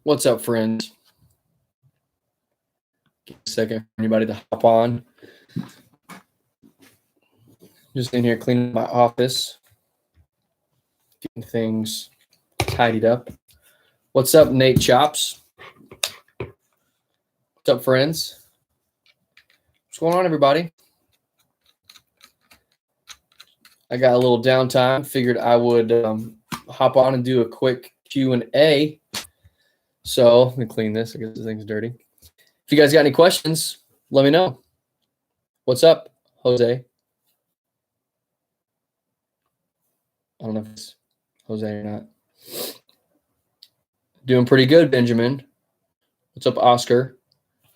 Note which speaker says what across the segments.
Speaker 1: What's up, friends? Give a second for anybody to hop on. Just in here cleaning my office, getting things tidied up. What's up, Nate Chops? What's up, friends? What's going on, everybody? I got a little downtime. Figured I would hop on and do a quick Q&A. So let me clean this. I guess this thing's dirty. If you guys got any questions, let me know. What's up, Jose? I don't know if it's Jose or not. Doing pretty good, Benjamin. What's up, Oscar?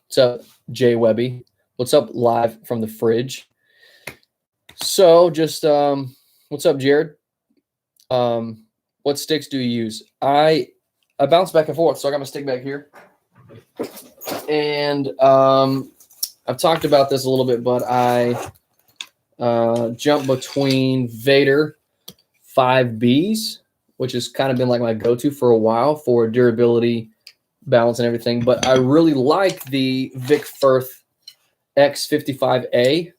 Speaker 1: What's up, Jay Webby? What's up, live from the fridge? So just, what's up, Jared? What sticks do you use? I bounce back and forth. So I got my stick back here. And I've talked about this a little bit, but I jump between Vader 5Bs, which has kind of been like my go-to for a while for durability, balance, and everything. But I really like the Vic Firth X55A.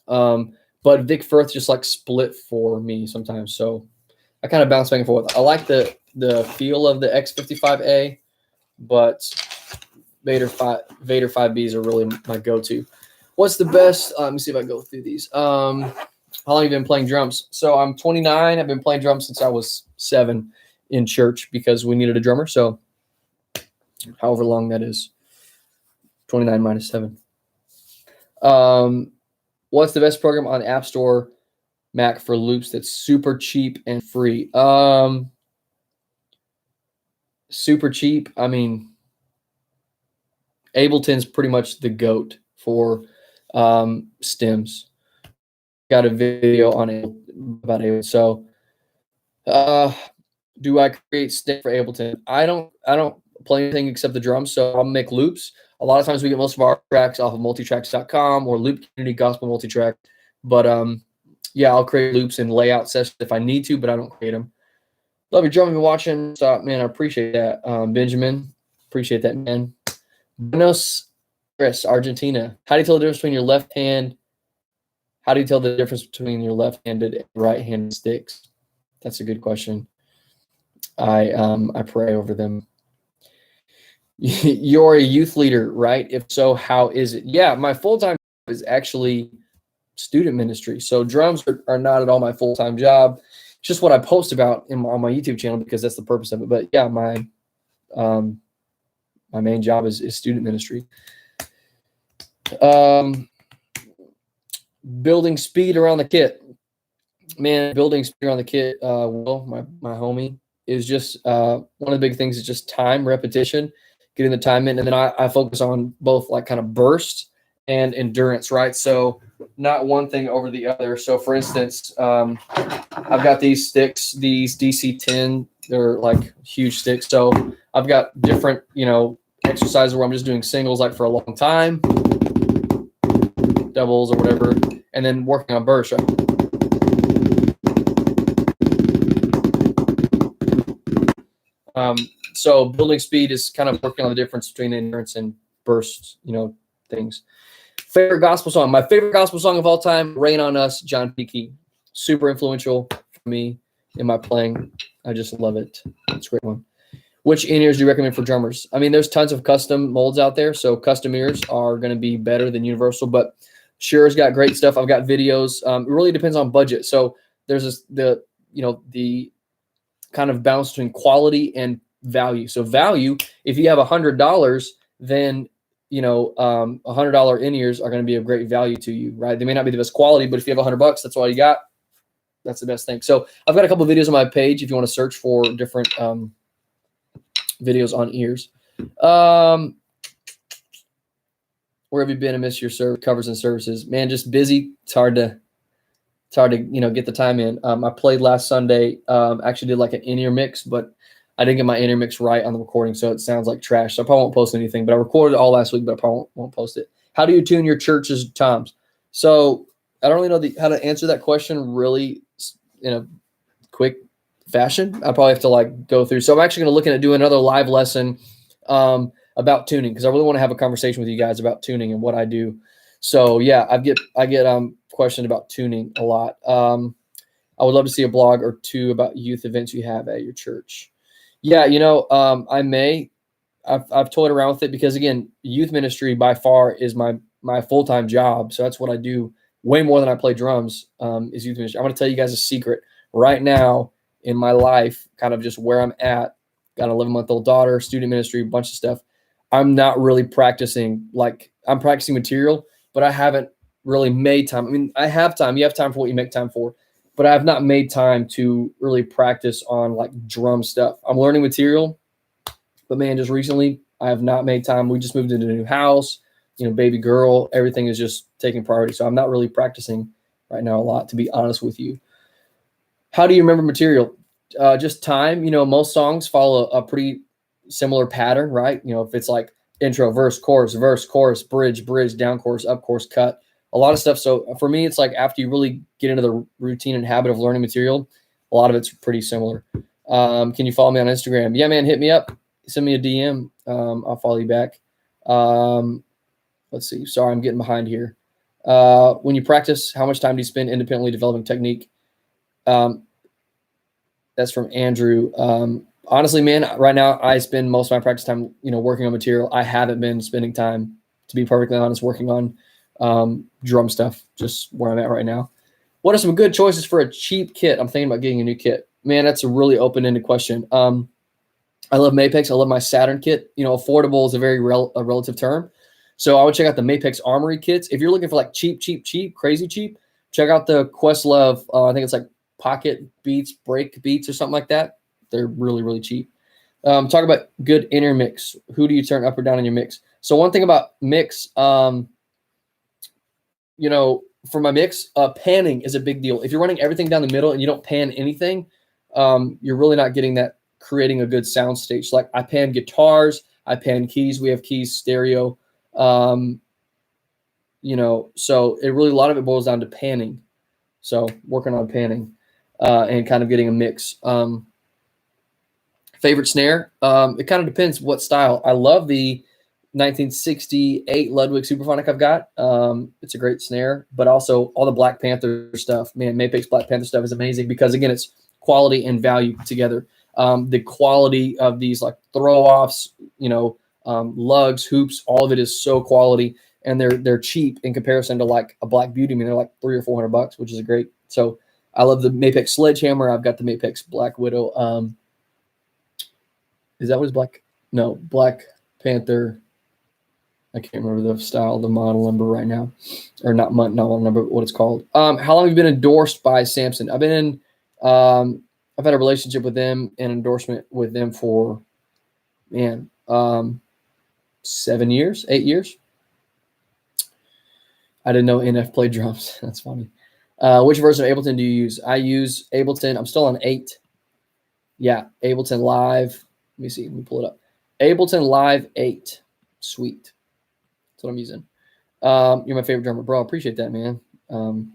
Speaker 1: But Vic Firth just like split for me sometimes. So I kind of bounce back and forth. I like the feel of the X55A, but Vader 5Bs are really my go-to. What's the best? Let me see if I go through these. How long have you been playing drums? So I'm 29. I've been playing drums since I was 7 in church because we needed a drummer. So however long that is, 29 minus 7. What's the best program on App Store Mac for loops that's super cheap and free? Super cheap. I mean, Ableton's pretty much the GOAT for stems. Got a video on it about Ableton. So, do I create stem for Ableton? I don't play anything except the drums. So I'll make loops. A lot of times we get most of our tracks off of multitracks.com or Loop Community Gospel Multitrack. But yeah, I'll create loops and layout sessions if I need to, but I don't create them. Love your drumming and watching. Stop, man. I appreciate that. Benjamin, appreciate that, man. Buenos Aires, Argentina. How do you tell the difference between your left hand? How do you tell the difference between your left-handed and right-handed sticks? That's a good question. I pray over them. You're a youth leader, right? If so, how is it? Yeah, my full-time job is actually student ministry. So drums are not at all my full-time job. It's just what I post about on my YouTube channel because that's the purpose of it. But yeah, my main job is student ministry. Building speed around the kit. Man, building speed around the kit, Will, my homie, is just one of the big things is just time, repetition, getting the time in. And then I focus on both like kind of burst and endurance, right? So not one thing over the other. So for instance, I've got these sticks, these DC-10, they're like huge sticks. So I've got different, exercises where I'm just doing singles like for a long time, doubles or whatever, and then working on burst, right? So building speed is kind of working on the difference between endurance and burst, things. Favorite gospel song. My favorite gospel song of all time, Rain on Us, John P. Key. Super influential for me in my playing. I just love it. It's a great one. Which in-ears do you recommend for drummers? I mean, there's tons of custom molds out there, so custom ears are going to be better than universal, but Shure's got great stuff. I've got videos. It really depends on budget. So there's the kind of balance between quality and value. So value, if you have $100, then $100 in-ears are going to be of great value to you, right? They may not be the best quality, but if you have $100, that's all you got. That's the best thing. So I've got a couple of videos on my page if you want to search for different videos on ears. Where have you been? I miss your covers and services, man. Just busy. It's hard to get the time in. I played last Sunday. Actually did like an in-ear mix, but I didn't get my in-ear mix right on the recording, so it sounds like trash. So I probably won't post anything. But I recorded it all last week, but I probably won't post it. How do you tune your church's toms? So I don't really know how to answer that question really in a quick fashion. I probably have to like go through. So I'm actually going to look at doing another live lesson about tuning, because I really want to have a conversation with you guys about tuning and what I do. So yeah, I get questioned about tuning a lot. I would love to see a blog or two about youth events you have at your church. Yeah, I've toyed around with it, because again, youth ministry by far is my full-time job. So that's what I do way more than I play drums, is youth ministry. I'm going to tell you guys a secret right now in my life, kind of just where I'm at. Got an 11-month-old daughter, student ministry, a bunch of stuff. I'm not really practicing. Like, I'm practicing material, but I haven't really made time. I mean, I have time. You have time for what you make time for, but I have not made time to really practice on like drum stuff. I'm learning material, but man, just recently I have not made time. We just moved into a new house, baby girl, everything is just taking priority. So I'm not really practicing right now a lot, to be honest with you. How do you remember material? Just time. Most songs follow a pretty similar pattern, right? If it's like intro, verse, chorus, bridge, down chorus, up chorus, cut, a lot of stuff. So for me, it's like after you really get into the routine and habit of learning material, a lot of it's pretty similar. Can you follow me on Instagram? Yeah, man, hit me up. Send me a DM. I'll follow you back. Let's see. Sorry, I'm getting behind here. When you practice, how much time do you spend independently developing technique? That's from Andrew. Honestly, man, right now I spend most of my practice time, working on material. I haven't been spending time, to be perfectly honest, working on drum stuff, just where I'm at right now. What are some good choices for a cheap kit? I'm thinking about getting a new kit. Man, that's a really open-ended question. I love Mapex. I love my Saturn kit. Affordable is a very relative term. So I would check out the Mapex Armory kits. If you're looking for like cheap, crazy cheap, check out the Questlove. I think it's like Pocket Beats, Break Beats, or something like that. They're really, really cheap. Talk about good intermix. Who do you turn up or down in your mix? So one thing about mix, for my mix, panning is a big deal. If you're running everything down the middle and you don't pan anything, you're really not getting that, creating a good sound stage. Like I pan guitars, I pan keys. We have keys stereo. So it really, a lot of it boils down to panning. So working on panning, and kind of getting a mix. Favorite snare. It kind of depends what style. I love the 1968 Ludwig Superphonic I've got. It's a great snare, but also all the Black Panther stuff, man, Mapex Black Panther stuff is amazing, because again, it's quality and value together. The quality of these like throw offs, lugs, hoops, all of it is so quality, and they're cheap in comparison to like a Black Beauty. I mean, they're like $300 or $400, which is a great. So I love the Mapex Sledgehammer. I've got the Mapex Black Widow. Is that what is Black? No, Black Panther. I can't remember the style, the model number right now, or not model number, but what it's called. How long have you been endorsed by Samson? I've been in. I've had a relationship with them and endorsement with them for, 7 years, 8 years. I didn't know NF played drums. That's funny. Which version of Ableton do you use? I use Ableton. I'm still on 8. Yeah, Ableton Live. Let me see. Let me pull it up. Ableton Live 8. Sweet. That's what I'm using. You're my favorite drummer, bro. I appreciate that, man. You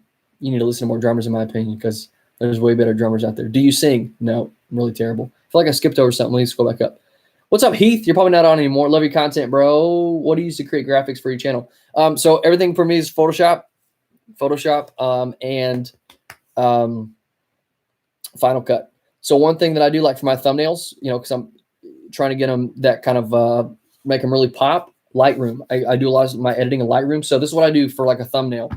Speaker 1: need to listen to more drummers, in my opinion, because there's way better drummers out there. Do you sing? No, I'm really terrible. I feel like I skipped over something. Let's go back up. What's up, Heath? You're probably not on anymore. Love your content, bro. What do you use to create graphics for your channel? So everything for me is Photoshop, and Final Cut. So one thing that I do like for my thumbnails, because I'm trying to get them that kind of make them really pop. Lightroom. I do a lot of my editing in Lightroom. So this is what I do for like a thumbnail,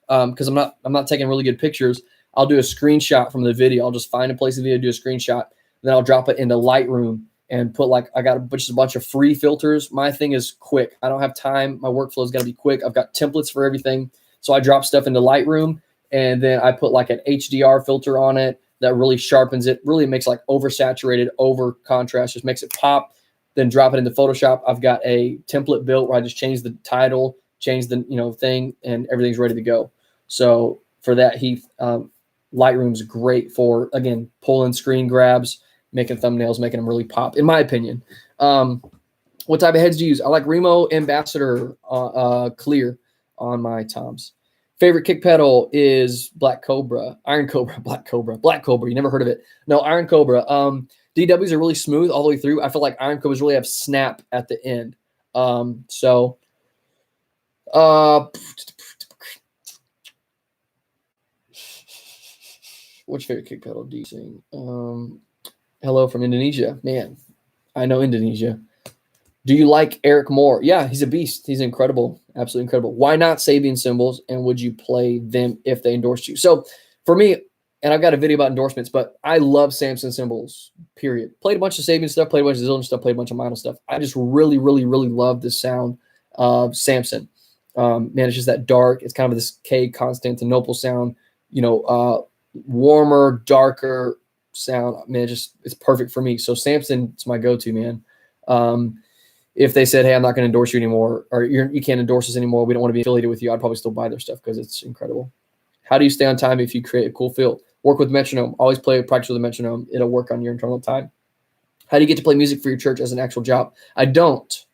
Speaker 1: because I'm not taking really good pictures. I'll do a screenshot from the video. I'll just find a place in the video, do a screenshot, then I'll drop it into Lightroom and put I got a bunch of free filters. My thing is quick. I don't have time. My workflow's got to be quick. I've got templates for everything. So I drop stuff into Lightroom, and then I put like an HDR filter on it that really sharpens it, really makes like oversaturated, over contrast, just makes it pop. Then drop it into Photoshop. I've got a template built where I just change the title, change the thing, and everything's ready to go. So for that, Heath, Lightroom's great for, again, pulling screen grabs, making thumbnails, making them really pop, in my opinion. What type of heads do you use? I like Remo Ambassador Clear on my toms. Favorite kick pedal is Black Cobra, Iron Cobra, Black Cobra. You never heard of it? No, Iron Cobra. DWs are really smooth all the way through. I feel like Iron Cobras really have snap at the end. Which favorite kick pedal do you sing? Hello from Indonesia. Man, I know Indonesia. Do you like Eric Moore? Yeah, he's a beast. He's incredible. Absolutely incredible. Why not Sabian cymbals? And would you play them if they endorsed you? So for me, and I've got a video about endorsements, but I love Samson cymbals, period. Played a bunch of Sabian stuff, played a bunch of Zildjian stuff, played a bunch of Meinl stuff. I just really, really, really love the sound of Samson. Man, it's just that dark. It's kind of this K Constantinople sound, warmer, darker sound. Man, it's perfect for me. So Samson is my go-to, man. If they said, hey, I'm not going to endorse you anymore, or you can't endorse us anymore, we don't want to be affiliated with you, I'd probably still buy their stuff because it's incredible. How do you stay on time if you create a cool feel? Work with metronome. Always practice with a metronome. It'll work on your internal time. How do you get to play music for your church as an actual job? I don't.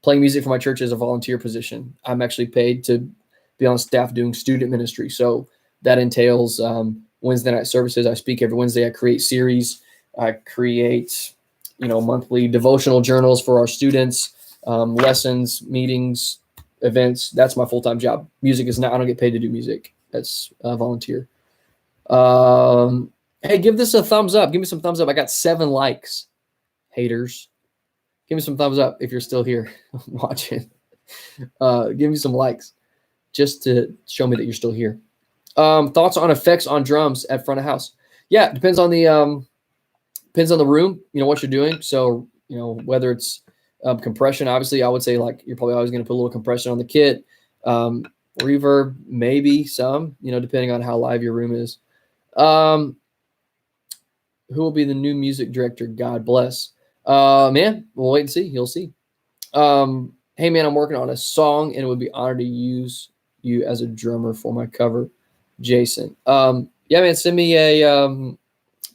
Speaker 1: Playing music for my church is a volunteer position. I'm actually paid to be on staff doing student ministry. So that entails Wednesday night services. I speak every Wednesday. I create series. I create monthly devotional journals for our students, lessons, meetings, events. That's my full-time job. Music is not, I don't get paid to do music. That's volunteer. Hey, give this a thumbs up. Give me some thumbs up. I got 7 likes. Haters. Give me some thumbs up if you're still here watching. Give me some likes just to show me that you're still here. Thoughts on effects on drums at front of house? Yeah, it depends on the room, what you're doing. So, whether it's compression, obviously I would say like you're probably always going to put a little compression on the kit. Reverb, maybe some, depending on how live your room is. Who will be the new music director? God bless. Man, we'll wait and see. You'll see. Hey man, I'm working on a song and it would be honored to use you as a drummer for my cover. Jason. Yeah, man, send me an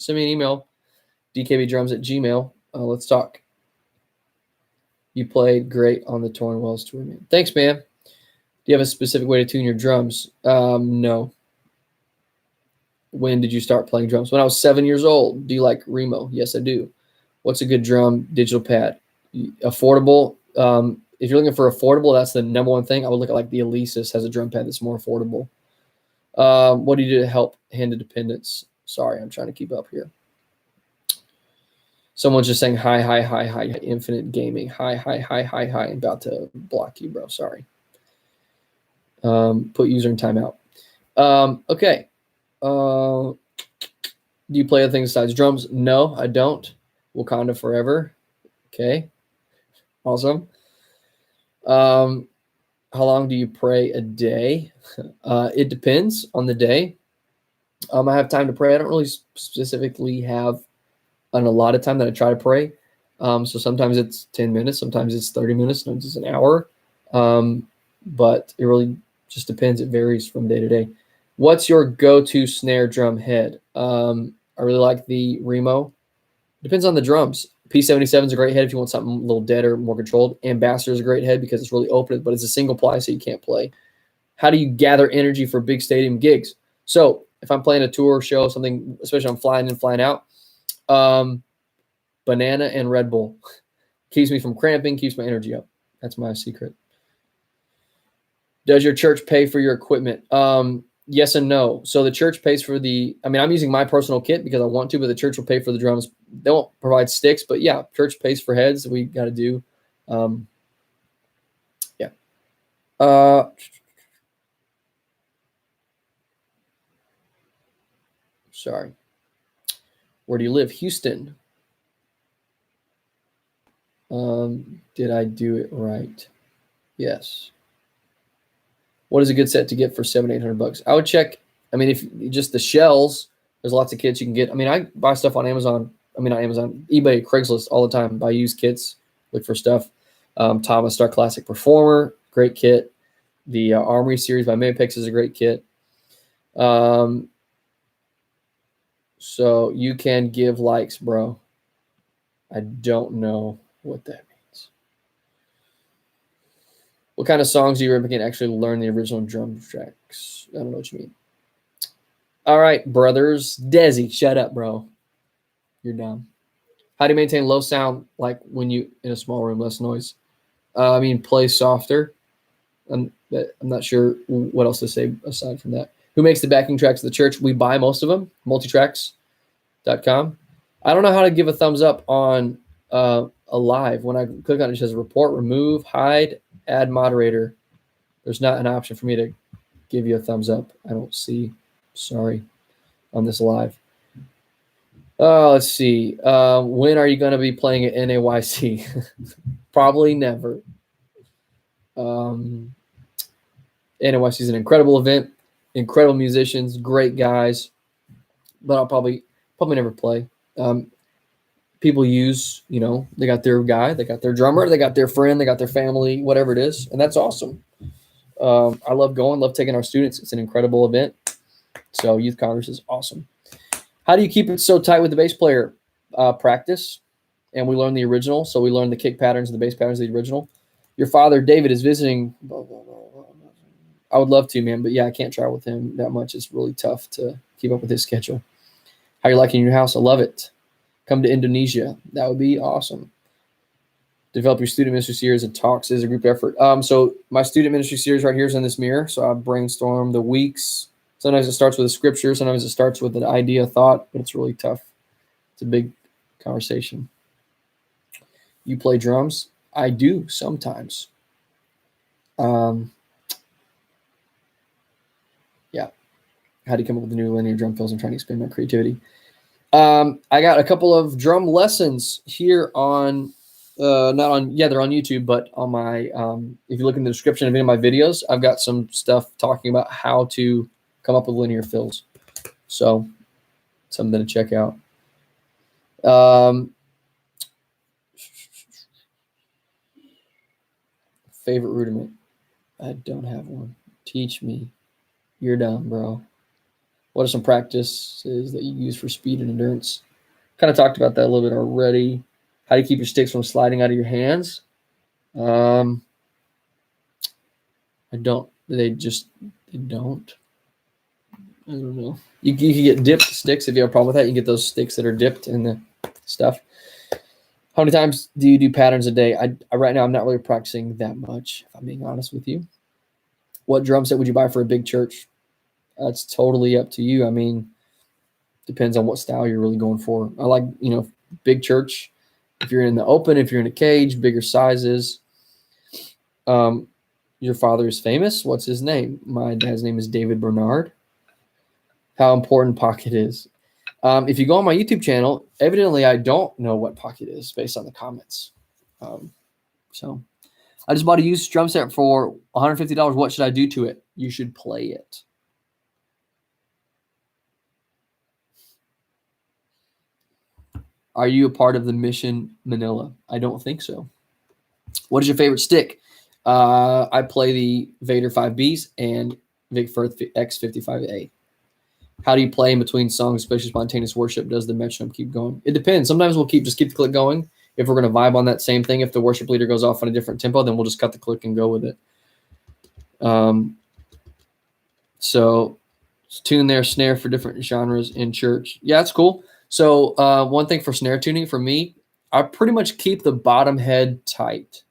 Speaker 1: email. dkbdrums@gmail. Let's talk. You played great on the Torn Wells tour, man. Thanks, man. Do you have a specific way to tune your drums? No. When did you start playing drums? When I was 7 years old. Do you like Remo? Yes, I do. What's a good drum digital pad? Affordable. If you're looking for affordable, that's the number one thing. I would look at like the Alesis has a drum pad that's more affordable. What do you do to help hand independence? Sorry, I'm trying to keep up here. Someone's just saying hi, infinite gaming. Hi. I'm about to block you, bro. Sorry. Put user in timeout. Okay. Do you play other things besides drums? No, I don't. Wakanda forever. Okay. Awesome. How long do you pray a day? It depends on the day. I have time to pray. I don't really specifically have a lot of time that I try to pray. So sometimes it's 10 minutes, sometimes it's 30 minutes, sometimes it's an hour. But it really just depends. It varies from day to day. What's your go-to snare drum head? I really like the Remo. Depends on the drums. P77 is a great head if you want something a little deader, more controlled. Ambassador is a great head because it's really open, but it's a single ply, so you can't play. How do you gather energy for big stadium gigs? So if I'm playing a tour show, something, especially I'm flying in, flying out, banana and Red Bull keeps me from cramping, keeps my energy up. That's my secret. Does your church pay for your equipment? Yes and no. So the church pays for I'm using my personal kit because I want to, but the church will pay for the drums. They won't provide sticks, but yeah, church pays for heads. We got to do. Yeah. Sorry. Where do you live? Houston. Did I do it right? Yes. What is a good set to get for $700-800? I would check. If just the shells, there's lots of kits you can get. I buy stuff on Amazon. Not Amazon, eBay, Craigslist all the time. Buy used kits, look for stuff. Thomas Star Classic Performer, great kit. The Armory series by Mapix is a great kit. So you can give likes, bro. I don't know what that means. What kind of songs do you can actually learn the original drum tracks? I don't know what you mean. All right, brothers. Desi, shut up, bro. You're dumb. How do you maintain low sound like when you in a small room, less noise? Play softer. I'm not sure what else to say aside from that. Who makes the backing tracks of the church? We buy most of them, multitracks.com. I don't know how to give a thumbs up on a live. When I click on it, it says report, remove, hide, add moderator. There's not an option for me to give you a thumbs up. I don't see. Sorry, on this live. Let's see. When are you going to be playing at NAYC? Probably never. NAYC is an incredible event, incredible musicians, great guys, but I'll probably never play. People use, they got their guy, they got their drummer, they got their friend, they got their family, whatever it is, and that's awesome. I love going, love taking our students. It's an incredible event. So Youth Congress is awesome. How do you keep it so tight with the bass player? Practice, and we learn the original. So we learn the kick patterns and the bass patterns of the original. Your father, David, is visiting. I would love to, man, but yeah, I can't travel with him that much. It's really tough to keep up with his schedule. How you liking your house? I love it. Come to Indonesia. That would be awesome. Develop your student ministry series and talks as a group effort. So my student ministry series right here is in this mirror. So I brainstorm the weeks. Sometimes it starts with a scripture. Sometimes it starts with an idea, thought, but it's really tough. It's a big conversation. You play drums? I do sometimes. Yeah. How do you come up with the new linear drum fills? I'm trying to expand my creativity. I got a couple of drum lessons here on, they're on YouTube, but on my, if you look in the description of any of my videos, I've got some stuff talking about how to come up with linear fills. So something to check out. Favorite rudiment? I don't have one. Teach me. You're dumb, bro. What are some practices that you use for speed and endurance? Kind of talked about that a little bit already. How do you keep your sticks from sliding out of your hands? I don't. They don't. I don't know. You can get dipped sticks if you have a problem with that. You can get those sticks that are dipped in the stuff. How many times do you do patterns a day? I right now I'm not really practicing that much, if I'm being honest with you. What drum set would you buy for a big church? That's totally up to you. Depends on what style you're really going for. I like, big church. If you're in the open, if you're in a cage, bigger sizes. Your father is famous. What's his name? My dad's name is David Bernard. How important pocket is. If you go on my YouTube channel, evidently I don't know what pocket is based on the comments. So I just bought a used drum set for $150. What should I do to it? You should play it. Are you a part of the Mission Manila? I don't think so. What is your favorite stick? I play the Vader 5Bs and Vic Firth X55A. How do you play in between songs, especially spontaneous worship? Does the metronome keep going? It depends. Sometimes we'll keep the click going. If we're going to vibe on that same thing, if the worship leader goes off on a different tempo, then we'll just cut the click and go with it. So tune their snare for different genres in church. Yeah, that's cool. So one thing for snare tuning for me, I pretty much keep the bottom head tight.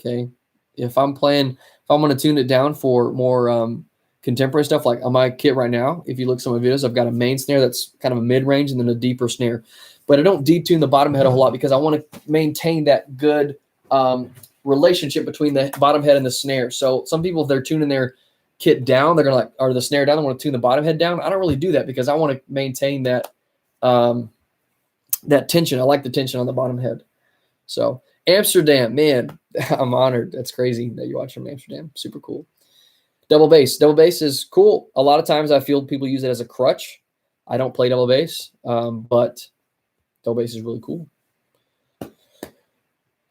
Speaker 1: Okay. If I'm going to tune it down for more contemporary stuff, like on my kit right now, if you look at some of my videos, I've got a main snare that's kind of a mid-range and then a deeper snare. But I don't detune the bottom head a whole lot because I want to maintain that good relationship between the bottom head and the snare. So some people, if they're tuning their kit down, they're going to or the snare down, they want to tune the bottom head down. I don't really do that because I want to maintain that that tension. I like the tension on the bottom head. So Amsterdam, man, I'm honored. That's crazy that you watch from Amsterdam. Super cool. Double bass. Double bass is cool. A lot of times I feel people use it as a crutch. I don't play double bass, but double bass is really cool.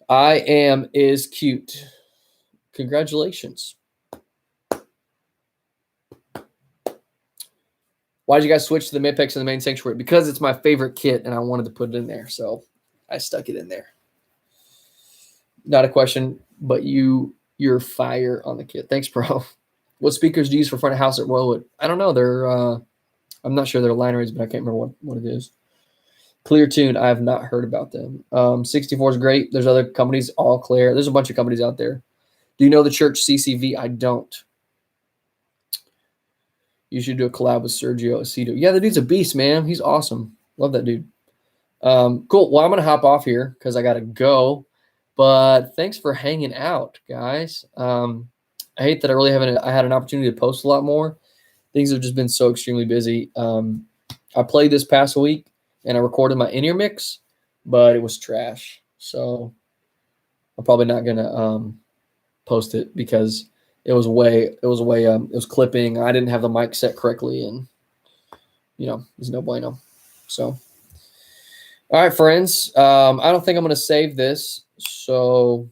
Speaker 1: I am is cute. Congratulations. Why did you guys switch to the Mid-Pex and the main sanctuary? Because it's my favorite kit and I wanted to put it in there. So I stuck it in there. Not a question, but you're fire on the kit. Thanks, bro. What speakers do you use for front of house at Royalwood? I don't know. They're I'm not sure they're line rates, but I can't remember what it is. Clear Tune, I have not heard about them. 64 is great. There's other companies, All Clear. There's a bunch of companies out there. Do you know the church CCV? I don't. You should do a collab with Sergio Aceto. Yeah, the dude's a beast, man. He's awesome. Love that dude. Cool. Well, I'm going to hop off here because I got to go. But thanks for hanging out, guys. I hate that I had an opportunity to post a lot more. Things have just been so extremely busy. I played this past week, and I recorded my in-ear mix, but it was trash. So I'm probably not going to post it because it was clipping. I didn't have the mic set correctly, and there's no bueno. So, all right, friends. I don't think I'm going to save this, so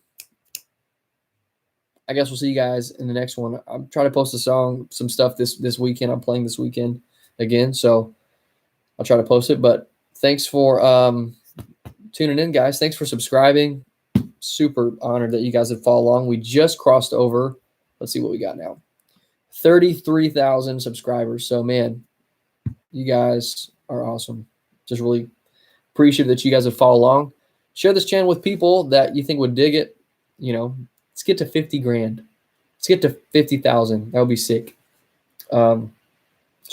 Speaker 1: I guess we'll see you guys in the next one. I'm trying to post some stuff this weekend. I'm playing this weekend again, so I'll try to post it. But thanks for tuning in, guys. Thanks for subscribing. Super honored that you guys have followed along. We just crossed over. Let's see what we got now. 33,000 subscribers. So, man, you guys are awesome. Just really appreciate that you guys have followed along. Share this channel with people that you think would dig it. Let's get to 50 grand. Let's get to 50,000. That would be sick. So,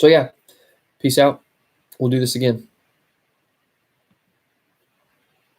Speaker 1: yeah, peace out. We'll do this again.